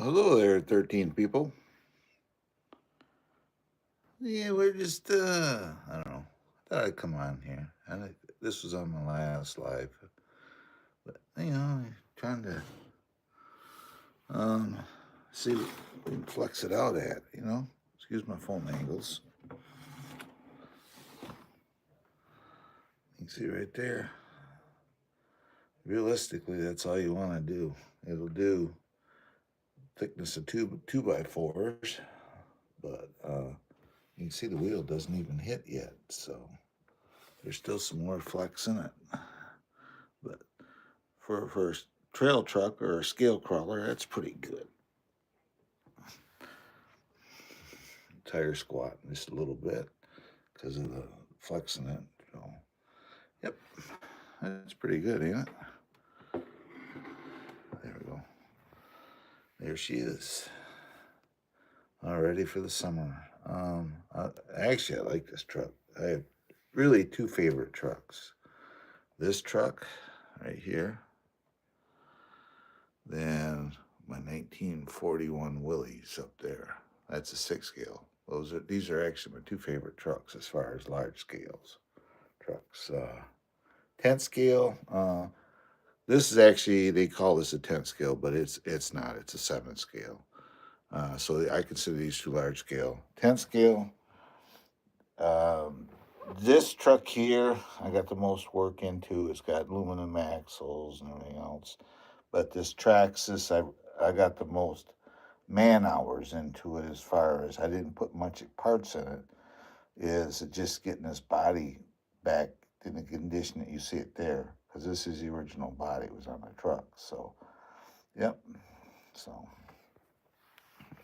Hello there, 13 people. Yeah, we're just, I don't know. I thought I'd come on here. This was on my last live. But, trying to um, see what we can flex it out at. Excuse my phone angles. You can see right there. Realistically, that's all you want to do. It'll do thickness of two by fours, but you can see the wheel doesn't even hit yet, so there's still some more flex in it. But for a trail truck or a scale crawler, that's pretty good. Tire squatting just a little bit because of the flexing it. So, yep, that's pretty good, ain't it? There we go. There she is. All ready for the summer. Actually, I like this truck. I have really two favorite trucks. This truck right here, then my 1941 Willys up there. That's a 6 scale. These are actually my two favorite trucks as far as large scales trucks. 10th scale. This is actually, they call this a 10th scale, but it's not. It's a 7th scale. So I consider these two large scale. 10th scale. Um, this truck here, I got the most work into. It's got aluminum axles and everything else. But this Traxxas, I got the most man hours into it as far as I didn't put much parts in it. Is just getting this body back in the condition that you see it there, because this is the original body. It was on the truck. So, yep. So,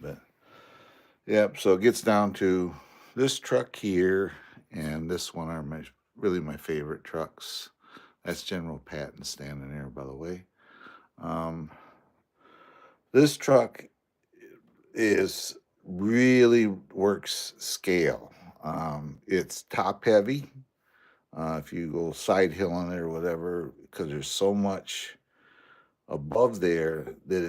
but yep. So it gets down to this truck here and this one are really my favorite trucks. That's General Patton standing there, by the way. Um, this truck is really works scale. It's top heavy. If you go side hill on it or whatever, because there's so much above there that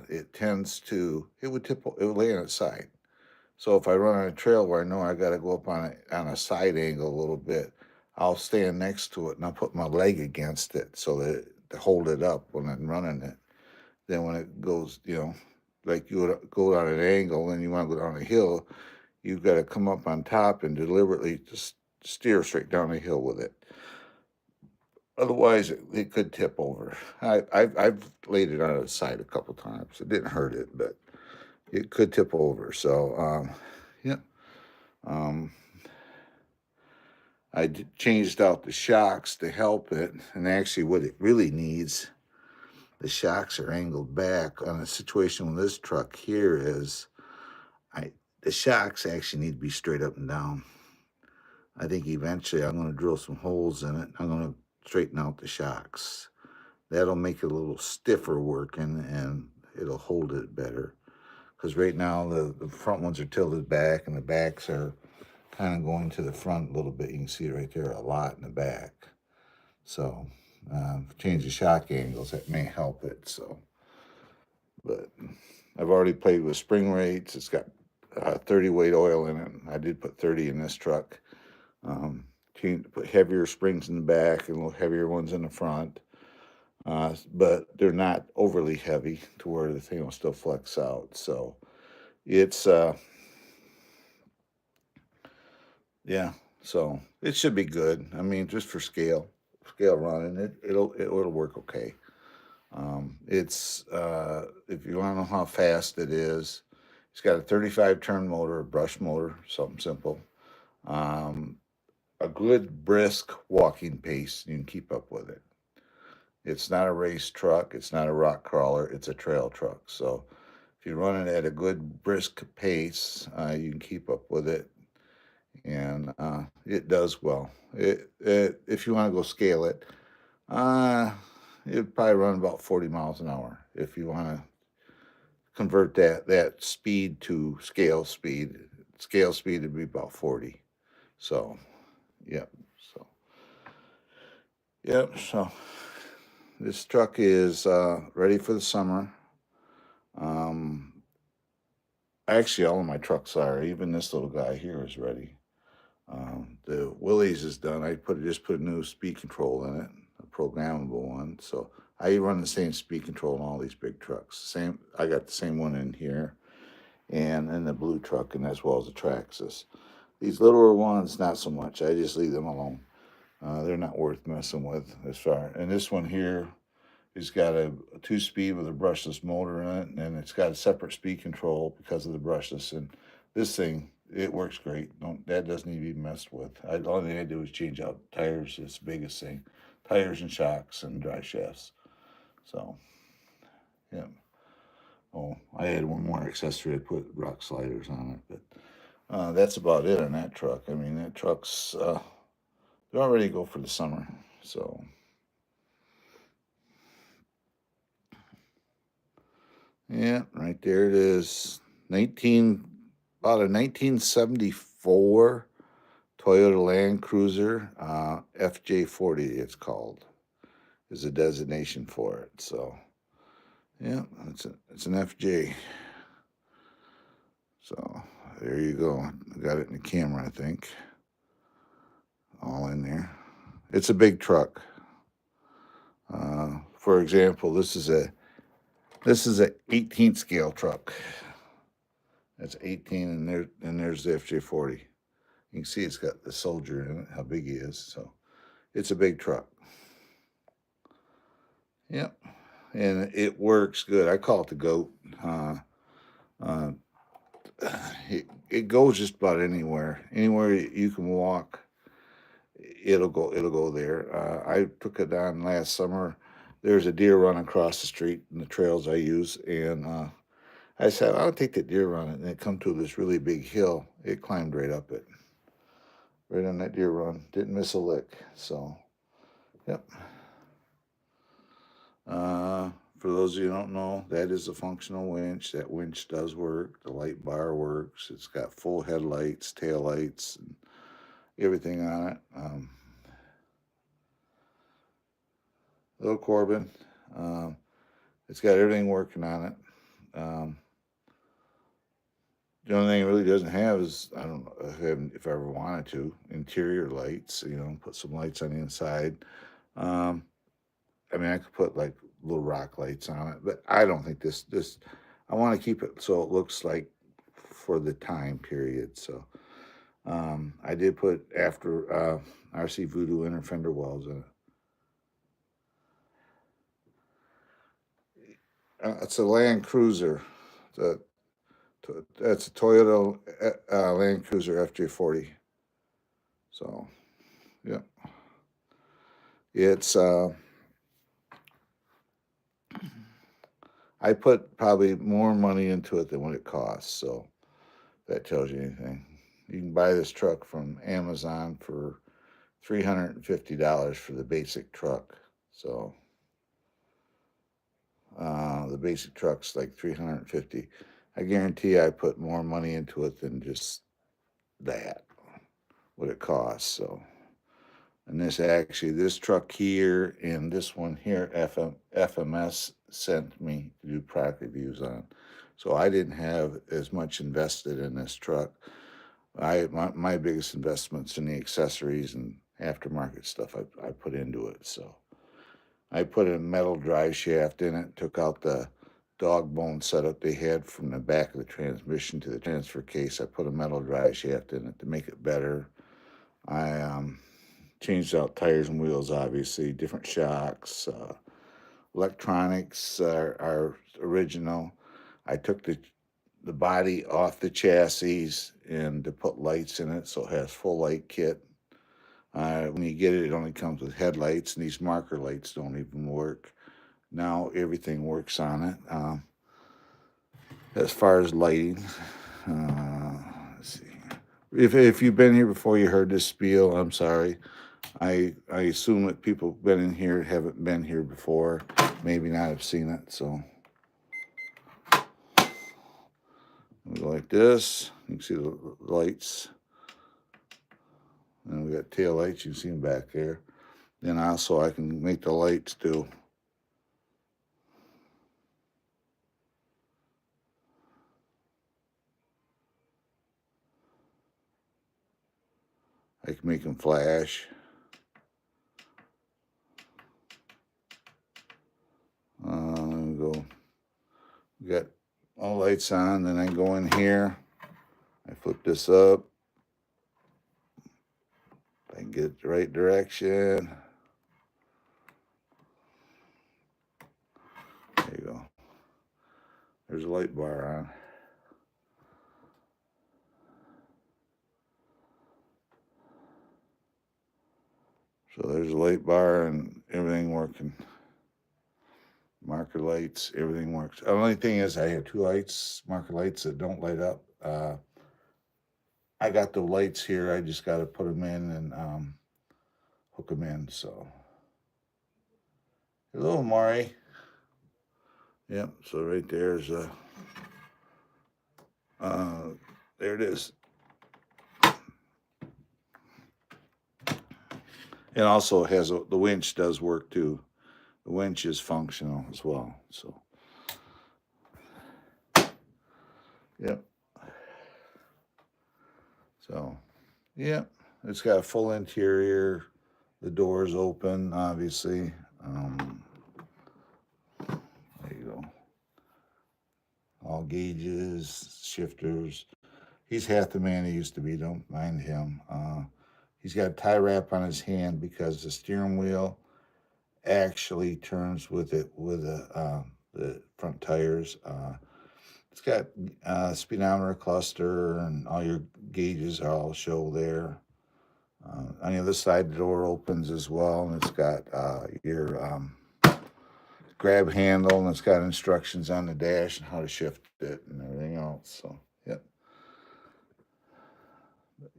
it tends to it would tip it would lay on its side. So if I run on a trail where I know I got to go up on a side angle a little bit, I'll stand next to it and I'll put my leg against it so that to hold it up when I'm running it. Then when it goes, like you would go down an angle and you want to go down a hill, you've got to come up on top and deliberately just steer straight down the hill with it. Otherwise, it could tip over. I've laid it on its side a couple times. It didn't hurt it, but it could tip over. So, yeah. Um, changed out the shocks to help it. And actually, what it really needs, the shocks are angled back. On a situation with this truck here is, the shocks actually need to be straight up and down. I think eventually I'm going to drill some holes in it. I'm going to straighten out the shocks. That'll make it a little stiffer working and it'll hold it better. Because right now the front ones are tilted back and the backs are kind of going to the front a little bit. You can see it right there a lot in the back. So change the shock angles, that may help it. So, but I've already played with spring rates. It's got 30 weight oil in it. I did put 30 in this truck. Put heavier springs in the back and a little heavier ones in the front. But they're not overly heavy to where the thing will still flex out. So it's yeah. So it should be good. I mean, just for scale running, it'll work okay. It's if you want to know how fast it is, it's got a 35 turn motor, a brush motor, something simple. Um, a good brisk walking pace, you can keep up with it. It's not a race truck. It's not a rock crawler. It's a trail truck. So if you're running at a good brisk pace, you can keep up with it, and it does well. If you want to go scale it, it'd probably run about 40 miles an hour. If you want to convert that speed to scale speed would be about 40. So, yep. So, yep. So this truck is ready for the summer. Actually, all of my trucks are. Even this little guy here is ready. The Willys is done. I just put a new speed control in it, a programmable one. So I run the same speed control in all these big trucks. Same. I got the same one in here and in the blue truck, and as well as the Traxxas. These littler ones, not so much. I just leave them alone. They're not worth messing with as far. And this one here has got a 2-speed with a brushless motor in it, and it's got a separate speed control because of the brushless. And this thing, it works great. That doesn't need to be messed with. The only thing I do is change out tires. It's the biggest thing. Tires and shocks and drive shafts. So, yeah. Oh, I had one more accessory. I put rock sliders on it, but that's about it on that truck. I mean, that truck's they're all ready to go for the summer. So, yeah, right there it is. About a 1974 Toyota Land Cruiser FJ40. It's called is a designation for it. So, yeah, it's an FJ. So there you go. I got it in the camera, I think. All in there. It's a big truck. For example, this is a 18 scale truck. That's 18, and there's the FJ40. You can see it's got the soldier in it, how big he is. So it's a big truck. Yep, and it works good. I call it the goat. It goes just about anywhere. Anywhere you can walk, it'll go there. I took it down last summer. There's a deer run across the street in the trails I use, and I said I'll take that deer run, and it come to this really big hill. It climbed right up it, right on that deer run. Didn't miss a lick. So, yep. For those of you who don't know, that is a functional winch. That winch does work. The light bar works. It's got full headlights, tail lights, and everything on it. Little Corbin. It's got everything working on it. The only thing it really doesn't have is, I don't know if I ever wanted to, interior lights, put some lights on the inside. I mean, I could put like little rock lights on it, but I don't think this, I want to keep it so it looks like for the time period. So I did put after RC Voodoo inner fender wells in it. It's a Land Cruiser. That's a Toyota Land Cruiser FJ40. So, yeah. It's, I put probably more money into it than what it costs. So, that tells you anything. You can buy this truck from Amazon for $350 for the basic truck. So, the basic truck's like $350. I guarantee I put more money into it than just that, what it costs. So, and this truck here and this one here, FMS sent me to do product reviews on. So I didn't have as much invested in this truck. My biggest investments in the accessories and aftermarket stuff I put into it. So I put a metal drive shaft in it, took out the dog bone setup they had from the back of the transmission to the transfer case. I put a metal drive shaft in it to make it better. I changed out tires and wheels, obviously, different shocks. Electronics are original. I took the body off the chassis and to put lights in it, so it has full light kit. When you get it, it only comes with headlights, and these marker lights don't even work. Now everything works on it. As far as lighting, let's see. If you've been here before, you heard this spiel. I'm sorry. I assume that people who've been in here haven't been here before, maybe not have seen it. So we go like this. You can see the lights. And we got tail lights. You can see them back there. Then also I can make the lights do. I can make them flash. Go. Got all lights on. Then I go in here. I flip this up. I can get it the right direction. There you go. There's a light bar on. So there's a light bar and everything working. Marker lights, everything works. The only thing is I have 2 lights, marker lights that don't light up. I got the lights here. I just got to put them in and hook them in. So, hello, Maury. Yep. So right there's there it is. And also has the winch does work too. The winch is functional as well. So, yep. So, yep. It's got a full interior. The door's open, obviously. There you go. All gauges, shifters. He's half the man he used to be. Don't mind him. He's got a tie wrap on his hand because the steering wheel actually turns with it with the front tires. It's got speedometer, cluster, and all your gauges are all show there. On the other side, the door opens as well, and it's got your grab handle, and it's got instructions on the dash and how to shift it and everything else. So, yep.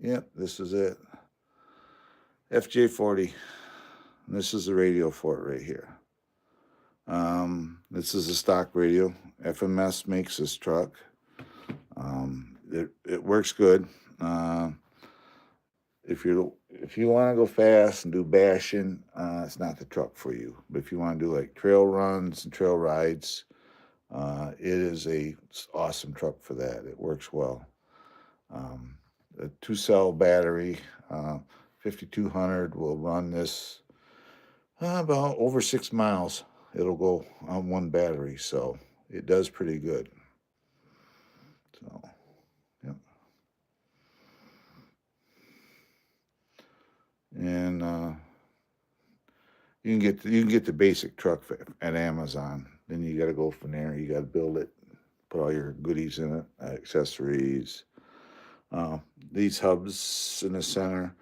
Yep, this is it. FJ40. And this is the radio for it right here. This is a stock radio. FMS makes this truck. It works good. If you want to go fast and do bashing, it's not the truck for you. But if you want to do like trail runs and trail rides, it is a awesome truck for that. It works well. A 2-cell battery, 5200 will run this about over 6 miles. It'll go on one battery, so it does pretty good. So, yep. And you can get the basic truck at Amazon. Then you got to go from there. You got to build it, put all your goodies in it, accessories. These hubs in the center,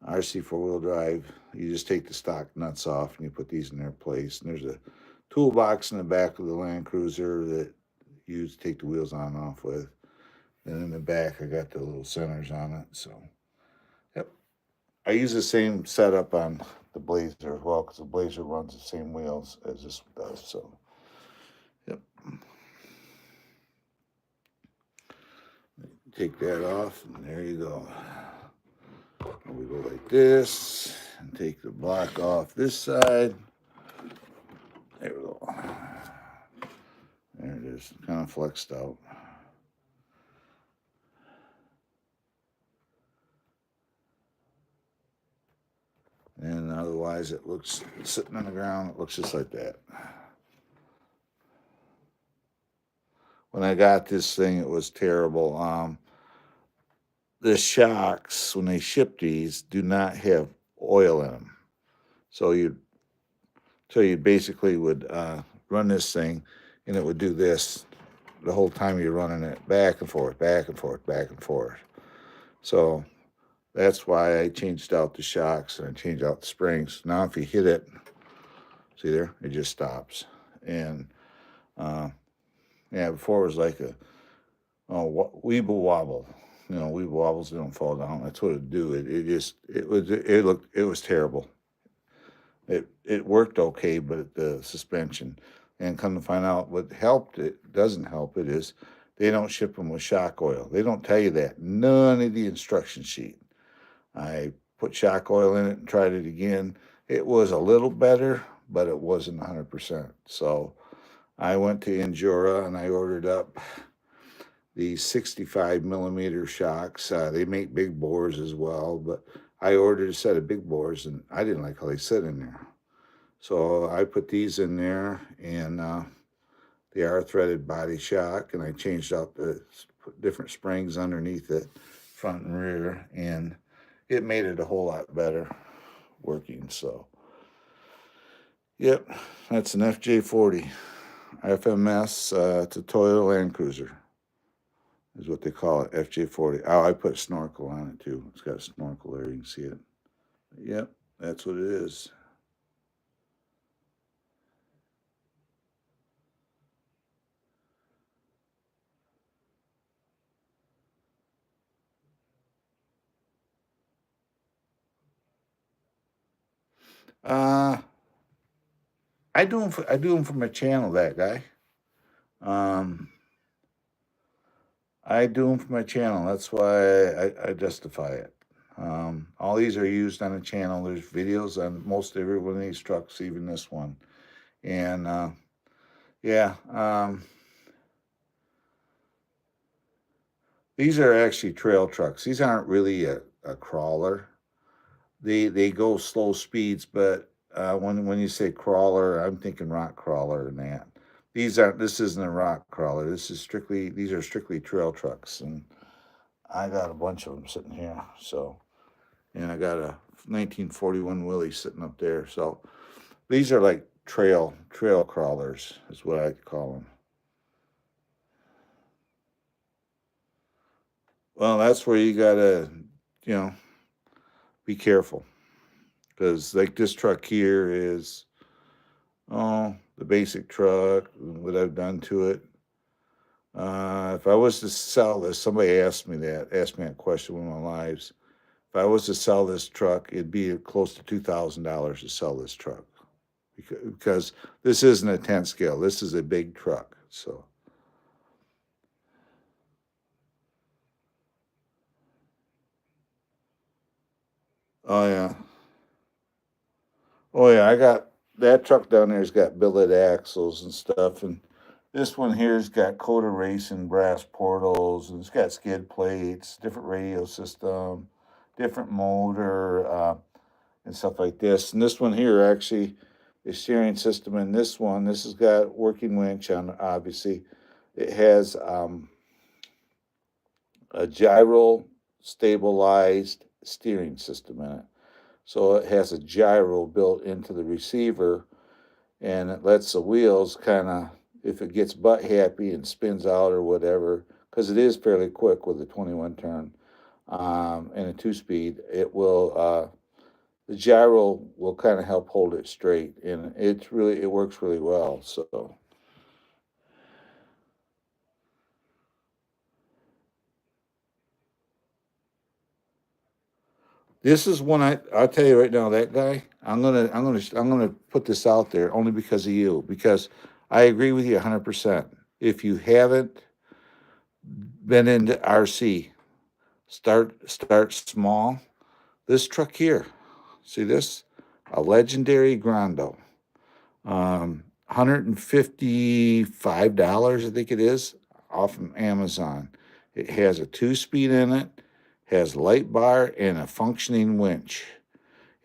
RC 4-wheel drive. You just take the stock nuts off and you put these in their place. And there's a toolbox in the back of the Land Cruiser that you take the wheels on and off with. And in the back, I got the little centers on it. So, yep. I use the same setup on the Blazer as well because the Blazer runs the same wheels as this does. So, yep. Take that off, and there you go. And we go like this, and take the block off this side. There we go. There it is, kind of flexed out. And otherwise, it looks sitting on the ground. It looks just like that. When I got this thing, it was terrible. The shocks, when they ship these, do not have oil in them. So you basically would run this thing, and it would do this the whole time you're running it, back and forth, back and forth, back and forth. So that's why I changed out the shocks and I changed out the springs. Now if you hit it, see there, it just stops. And before it was like a weeble wobble. You know, weeble wobbles, they don't fall down. That's what it'd do. It was terrible. It worked okay, but the suspension. And come to find out, what doesn't help it is they don't ship them with shock oil. They don't tell you that. None of the instruction sheet. I put shock oil in it and tried it again. It was a little better, but it wasn't 100%. So I went to Endura and I ordered up these 65 millimeter shocks. They make big bores as well, but I ordered a set of big bores, and I didn't like how they sit in there. So I put these in there, and they are threaded body shock, and I changed out the different springs underneath it, front and rear, and it made it a whole lot better working. So, yep, that's an FJ40 FMS. It's a Toyota Land Cruiser, is what they call it, FJ40. Oh, I put a snorkel on it too. It's got a snorkel there. You can see it. Yep, that's what it is. Uh, I do them for my channel. That guy. Um, I do them for my channel. That's why I justify it. All these are used on the channel. There's videos on most every one of these trucks, even this one. And yeah, these are actually trail trucks. These aren't really a crawler. They go slow speeds, but when you say crawler, I'm thinking rock crawler and that. These aren't. This isn't a rock crawler. These are strictly trail trucks, and I got a bunch of them sitting here. So, and I got a 1941 Willys sitting up there. So these are like trail crawlers, is what I call them. Well, that's where you gotta, you know, be careful, because like this truck here is, oh, the basic truck, what I've done to it. If I was to sell this, somebody asked me that question one of my lives. If I was to sell this truck, it'd be close to $2,000 to sell this truck, because this isn't a 10 scale. This is a big truck. So, oh yeah, oh yeah, I got that truck down there's got billet axles and stuff, and this one here's got Coda Racing brass portals, and it's got skid plates, different radio system, different motor, and stuff like this. And this one here actually, the steering system in this one, this has got working winch on. Obviously, it has a gyro stabilized steering system in it. So it has a gyro built into the receiver, and it lets the wheels kind of, if it gets butt happy and spins out or whatever, because it is fairly quick with a 21 turn and a 2 speed, it will, the gyro will kind of help hold it straight, and it works really well. So this is one I'll tell you right now, that guy, I'm gonna put this out there only because of you, because I agree with you 100%. If you haven't been into RC, start small. This truck here, see this? A legendary Grando. $155, I think it is, off of Amazon. It has a 2 speed in it, has light bar and a functioning winch.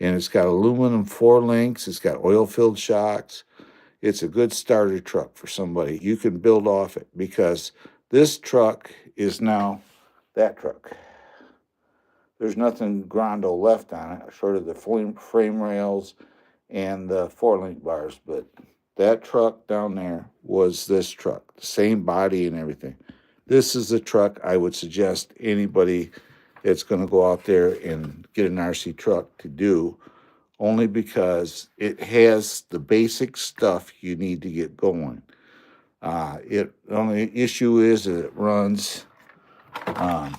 And it's got aluminum 4 links, it's got oil filled shocks. It's a good starter truck for somebody. You can build off it, because this truck is now that truck. There's nothing Grando left on it, short of the frame rails and the 4 link bars. But that truck down there was this truck, the same body and everything. This is the truck I would suggest anybody that's going to go out there and get an RC truck to do, only because it has the basic stuff you need to get going. The only issue is that it runs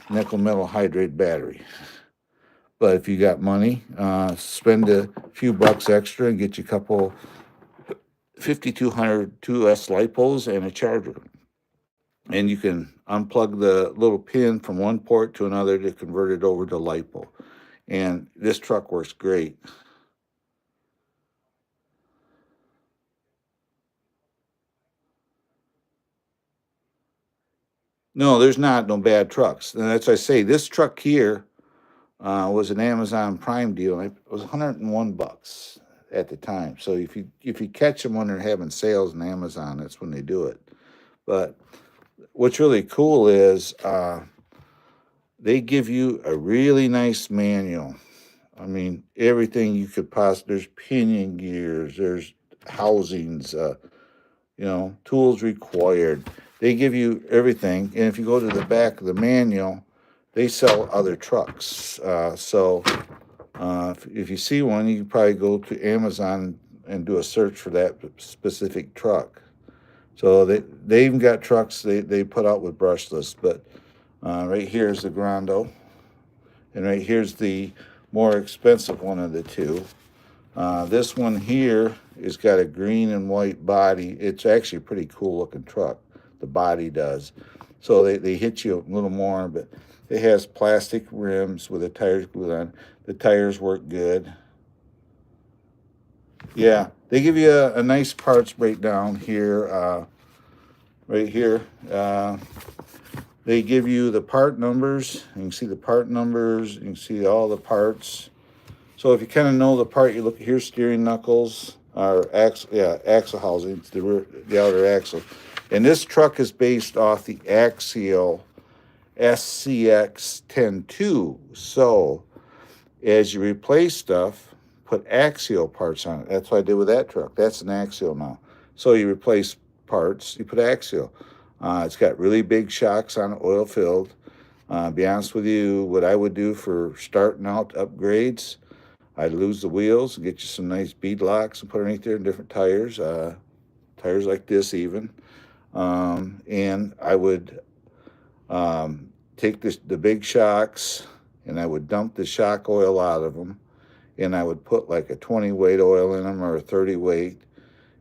nickel metal hydrate battery. But if you got money, spend a few bucks extra and get you a couple 5200 2S LiPos and a charger. And you can unplug the little pin from one port to another to convert it over to LiPo. And this truck works great. No, there's not no bad trucks. And that's why I say this truck here, was an Amazon Prime deal. It was $101 at the time. So if you catch them when they're having sales on Amazon, that's when they do it. But what's really cool is they give you a really nice manual. I mean, everything you could possibly. There's pinion gears, there's housings, tools required. They give you everything. And if you go to the back of the manual, they sell other trucks. If you see one, you can probably go to Amazon and do a search for that specific truck. So they even got trucks they put out with brushless. But right here is the Grando, and right here's the more expensive one of the two. This one here has got a green and white body. It's actually a pretty cool looking truck. The body does. So they hit you a little more, but it has plastic rims with the tires glued on. The tires work good. Yeah, they give you a nice parts breakdown here. Right here. They give you the part numbers. You can see the part numbers. You can see all the parts. So if you kind of know the part, you look here, steering knuckles, or axle housings, the outer axle. And this truck is based off the Axial SCX 10.2. So as you replace stuff, put Axial parts on it. That's what I did with that truck. That's an Axial now. So you replace parts, you put Axial. It's got really big shocks on it, oil filled. Be honest with you, what I would do for starting out upgrades, I'd lose the wheels and get you some nice bead locks and put underneath there in different tires, tires like this even. And I would take the big shocks and I would dump the shock oil out of them, and I would put like a 20 weight oil in them or a 30 weight,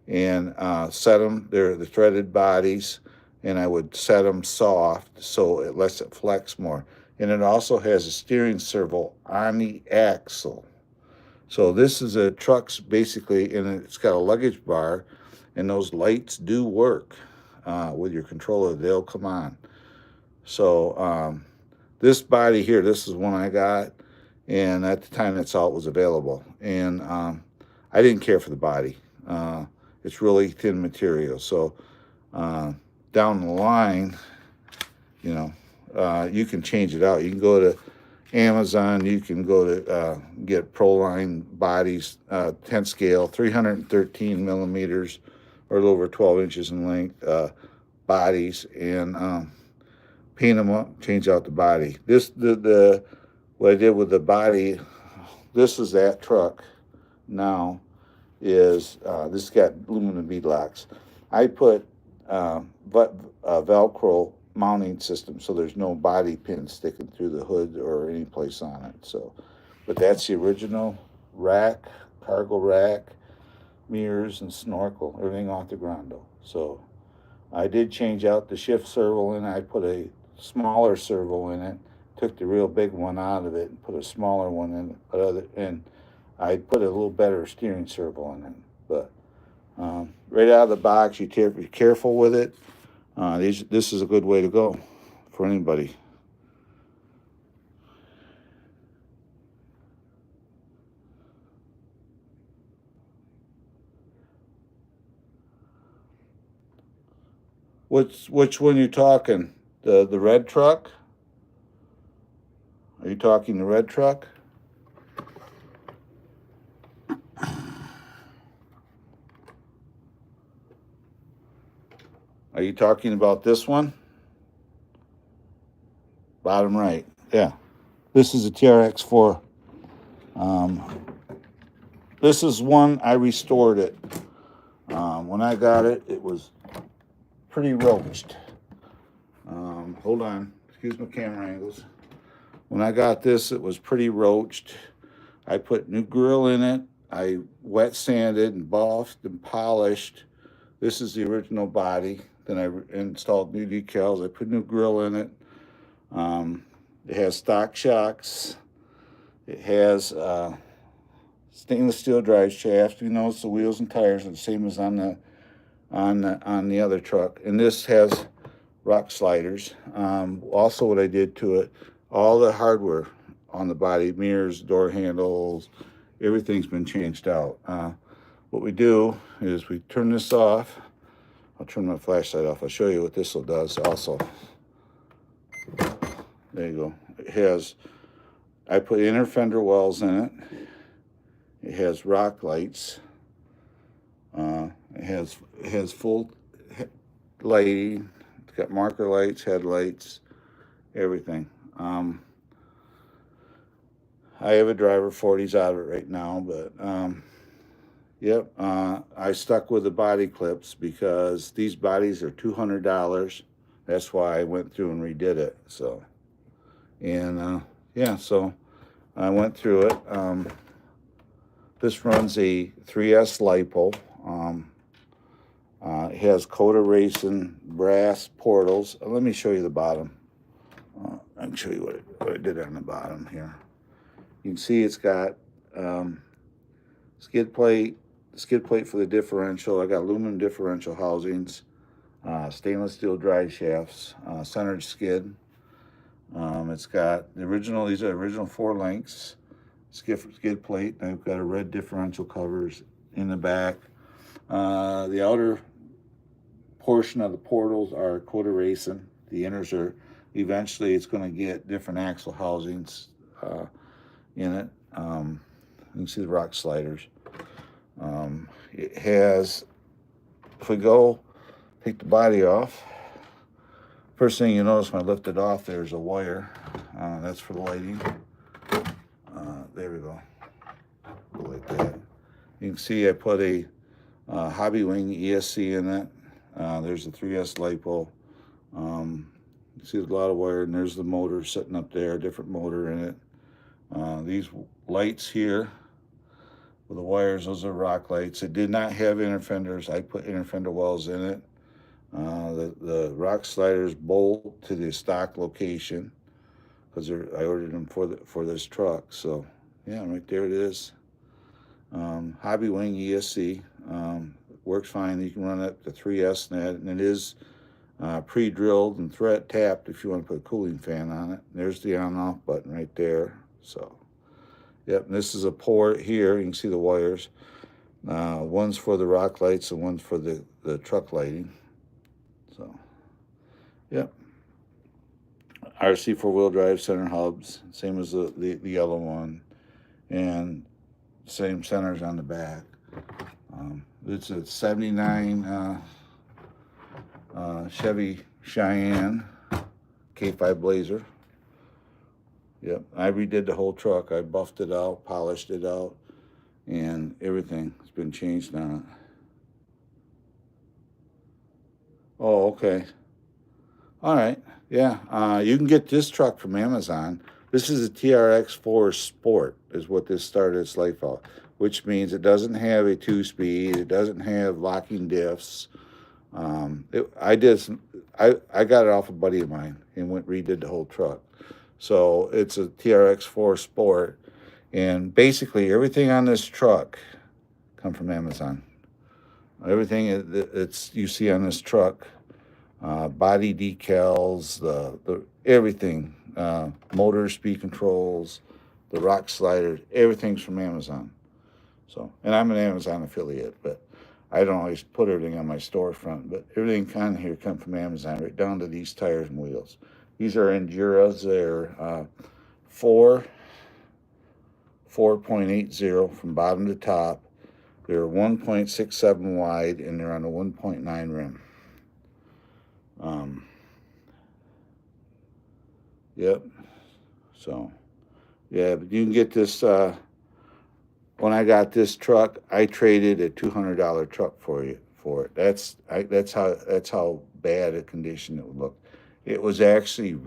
and set them. They're the threaded bodies, and I would set them soft so it lets it flex more. And it also has a steering servo on the axle. So this is a truck's basically, and it's got a luggage bar, and those lights do work with your controller. They'll come on. So this body here, this is one I got, and at the time that salt was available. And I didn't care for the body. It's really thin material. So down the line, you can change it out. You can go to Amazon. You can go to get Proline bodies, 10 scale, 313 millimeters, or a little over 12 inches in length, bodies, and paint them up, change out the body. What I did with the body, this is that truck now, is this has got aluminum bead locks. I put Velcro mounting system, so there's no body pin sticking through the hood or any place on it. So, but that's the original rack, cargo rack, mirrors and snorkel, everything off the Grando. So I did change out the shift servo in it. I put a smaller servo in it, took the real big one out of it and put a smaller one in it, and I put a little better steering servo in it. But right out of the box, be careful with it. This is a good way to go for anybody. Which one you talking? The red truck? Are you talking the red truck? Are you talking about this one? Bottom right. Yeah. This is a TRX4. This is one I restored it. When I got it, it was pretty roached. Hold on. Excuse my camera angles. When I got this, it was pretty roached. I put new grill in it. I wet sanded and buffed and polished. This is the original body. Then I installed new decals. I put new grill in it. It has stock shocks. It has stainless steel drive shaft. You notice the wheels and tires are the same as on the other truck. And this has rock sliders. Also, what I did to it, all the hardware, on the body, mirrors, door handles, everything's been changed out. What we do is we turn this off. I'll turn my flashlight off. I'll show you what this does also. There you go. It has, I put inner fender wells in it. It has rock lights. It has full lighting. It's got marker lights, headlights, everything. I have a driver 40's out of it right now, but yep. I stuck with the body clips because these bodies are $200. That's why I went through and redid it. So, and yeah, so I went through it. This runs a 3S LiPo. It has Coda Racing brass portals. Let me show you the bottom. I can show you what I did on the bottom here. You can see it's got skid plate for the differential. I got aluminum differential housings, stainless steel drive shafts, centered skid. It's got the original, these are original 4 lengths, skid plate. I've got a red differential covers in the back. The outer portion of the portals are Coda Racing. The inners are, eventually it's going to get different axle housings in it. You can see the rock sliders. It has, if we go take the body off, first thing you notice when I lift it off, there's a wire. That's for the lighting. There we go. Go like that. You can see I put a Hobbywing ESC in it. There's the 3S LiPo. You see a lot of wire, and there's the motor sitting up there, different motor in it. These lights here with the wires, those are rock lights. It did not have inner fenders. I put inner fender wells in it. The rock sliders bolt to the stock location because I ordered them for this truck. So yeah, right there it is. Hobbywing ESC. Works fine. You can run it to 3S net, and it is pre-drilled and thread tapped if you want to put a cooling fan on it. There's the on-off button right there. So, yep, and this is a port here. You can see the wires. One's for the rock lights and one's for the truck lighting. So, yep. RC 4-wheel drive center hubs, same as the yellow one, and same centers on the back. It's a 79 Chevy Cheyenne K5 Blazer. Yep, I redid the whole truck. I buffed it out, polished it out, and everything has been changed on it. Oh, okay. All right. Yeah, you can get this truck from Amazon. This is a TRX4 Sport is what this started its life out, which means it doesn't have a 2-speed. It doesn't have locking diffs. I got it off a buddy of mine and redid the whole truck. So it's a TRX4 Sport, and basically everything on this truck come from Amazon. Everything it's you see on this truck, body decals, the everything, motor speed controls, the rock sliders, everything's from Amazon. So, and I'm an Amazon affiliate, but I don't always put everything on my storefront, but everything kind of here comes from Amazon, right down to these tires and wheels. These are Enduras. They're 4.80 from bottom to top. They're 1.67 wide, and they're on a 1.9 rim. Yep. So, yeah, but you can get this. When I got this truck, I traded a $200 truck for it. That's how bad a condition it would look. It was actually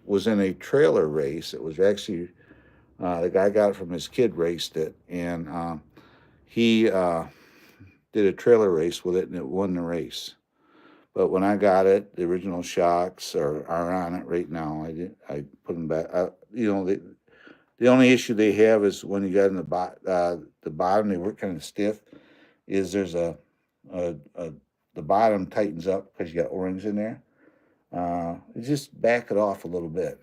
was in a trailer race. It was actually the guy got it from his kid, raced it, and he did a trailer race with it, and it won the race. But when I got it, the original shocks are on it right now. I put them back. The only issue they have is when you got in the bottom, they work kind of stiff. Is there's the bottom tightens up because you got O-rings in there. Just back it off a little bit.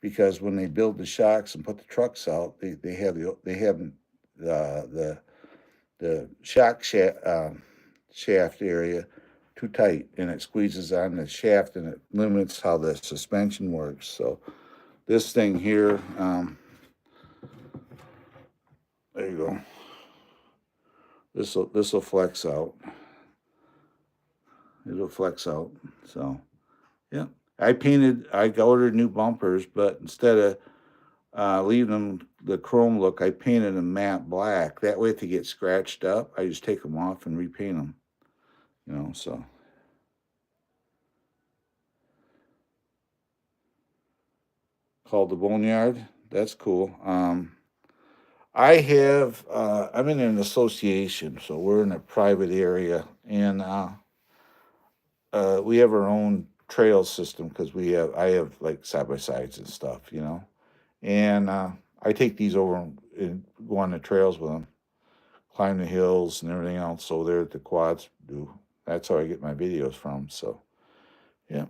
because when they build the shocks and put the trucks out, they have the shaft area too tight, and it squeezes on the shaft, and it limits how the suspension works. So this thing here, there you go. This will flex out. It'll flex out. So yeah, I ordered new bumpers, but instead of leaving them the chrome look, I painted them matte black. That way, if they get scratched up, I just take them off and repaint them. So. Called the Boneyard. That's cool. I'm in an association, so we're in a private area, and we have our own trail system because I have like side by sides and stuff, and I take these over and go on the trails with them, climb the hills and everything else over there at the quads do. That's how I get my videos from. So, yeah.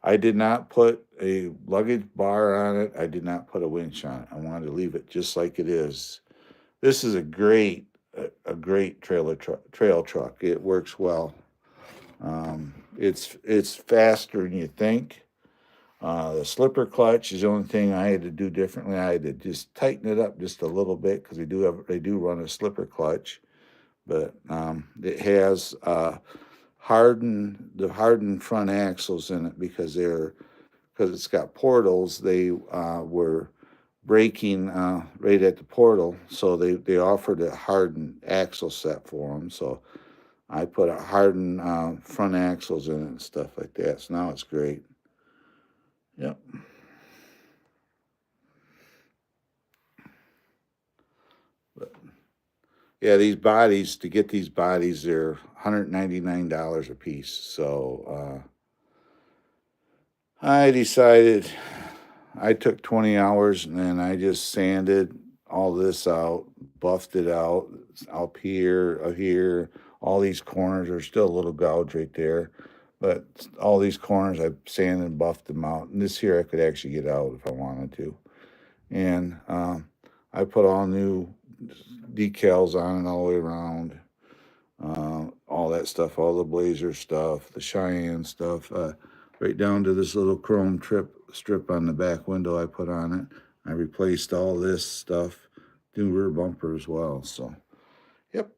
I did not put a luggage bar on it. I did not put a winch on it. I wanted to leave it just like it is. This is a great trail truck. It works well. It's faster than you think. The slipper clutch is the only thing I had to do differently. I had to just tighten it up just a little bit because they do run a slipper clutch, but it has hardened front axles in it because it's got portals. They were braking right at the portal, so they offered a hardened axle set for them. So I put a hardened front axles in it and stuff like that. So now it's great. Yep. But yeah, to get these bodies, they're $199 a piece. So I decided I took 20 hours and then I just sanded all this out, buffed it out up here. All these corners are still a little gouge right there, but all these corners I sanded and buffed them out. And this here I could actually get out if I wanted to. And I put all new decals on it all the way around. All that stuff, all the Blazer stuff, the Cheyenne stuff, right down to this little chrome strip on the back window I put on it. I replaced all this stuff, new rear bumper as well. So, yep.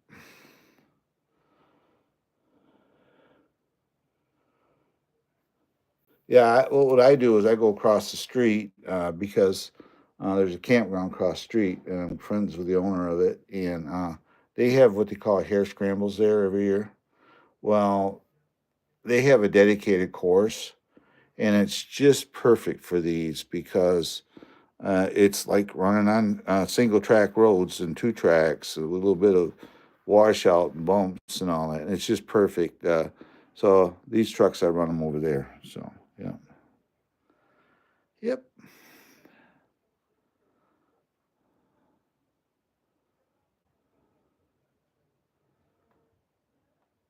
Yeah, what I do is I go across the street because there's a campground across the street, and I'm friends with the owner of it, and they have what they call hare scrambles there every year. Well, they have a dedicated course, and it's just perfect for these because it's like running on single track roads and two tracks, with a little bit of washout and bumps and all that. And it's just perfect. So these trucks, I run them over there. So, yeah. Yep.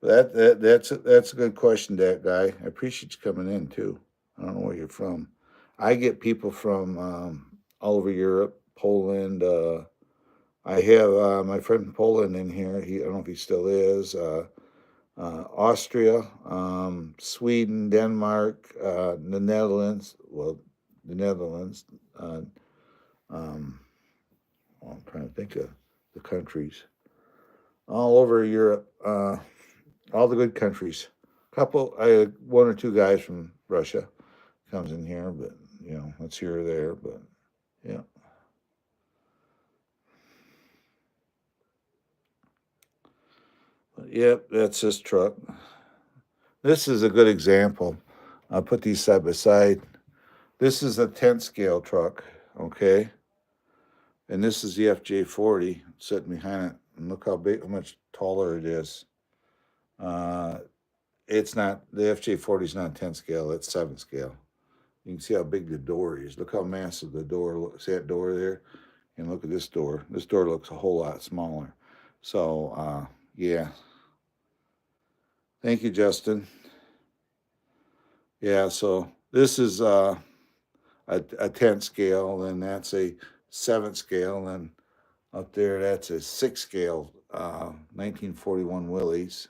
That's a good question, that guy. I appreciate you coming in too. I don't know where you're from. I get people from all over Europe, Poland. I have my friend from Poland in here. I don't know if he still is. Austria, Sweden, Denmark, the Netherlands. Well, the Netherlands. Um, well, I'm trying to think of the countries all over Europe. All the good countries. One or two guys from Russia comes in here, but it's here or there. But yeah, but, yep, that's this truck. This is a good example. I'll put these side by side. This is a 10 scale truck, okay? And this is the FJ40 sitting behind it. And look how much taller it is. It's not, the FJ40 is not 10 scale, it's 7 scale. You can see how big the door is. Look how massive the door. See that door there? And look at this door. This door looks a whole lot smaller. So, yeah. Thank you, Justin. Yeah, so this is, a 10 scale, then that's a 7 scale, and up there that's a 6 scale 1941 Willys.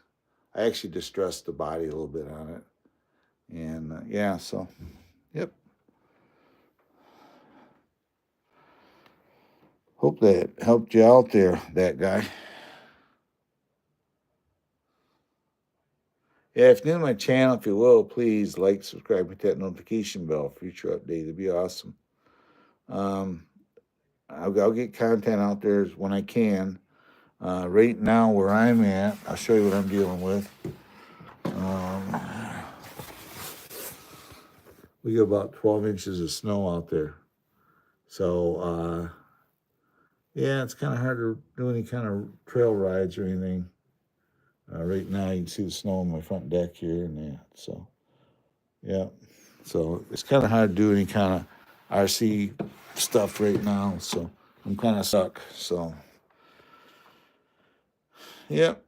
I actually distressed the body a little bit on it, and yeah, so yep. Hope that helped you out there, that guy. Yeah, if you're new to my channel, if you will, please like, subscribe, hit that notification bell. Future update, it'd be awesome. I'll get content out there when I can. Right now, where I'm at, I'll show you what I'm dealing with. We got about 12 inches of snow out there. So, yeah, it's kind of hard to do any kind of trail rides or anything. Right now, you can see the snow on my front deck here and that. So, yeah. So, it's kind of hard to do any kind of RC stuff right now. So, I'm kind of stuck. So, yep.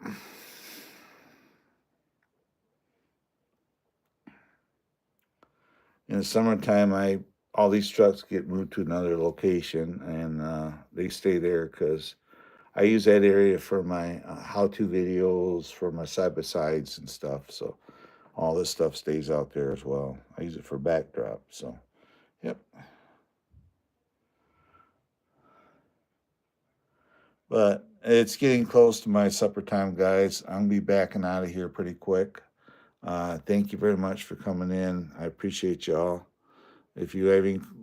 In the summertime, all these trucks get moved to another location, and they stay there because I use that area for my how-to videos, for my side-by-sides and stuff. So all this stuff stays out there as well. I use it for backdrop. So, yep. But it's getting close to my supper time, guys. I'm going to be backing out of here pretty quick. Thank you very much for coming in. I appreciate y'all. If you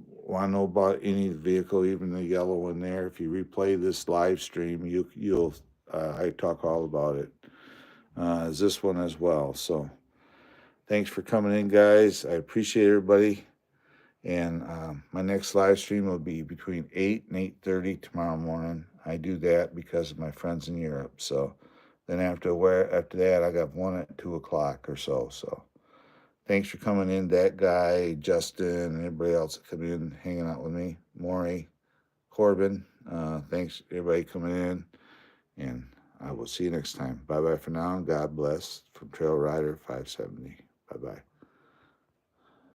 want to know about any vehicle, even the yellow one there, if you replay this live stream, you'll I talk all about it. Is this one as well. So thanks for coming in, guys. I appreciate everybody. And my next live stream will be between 8 and 8:30 tomorrow morning. I do that because of my friends in Europe. So then after that, I got one at 2 o'clock or so. So thanks for coming in, that guy, Justin, and everybody else that come in, hanging out with me, Maury, Corbin. Thanks, everybody coming in, and I will see you next time. Bye-bye for now, and God bless from Trail Rider 570. Bye-bye.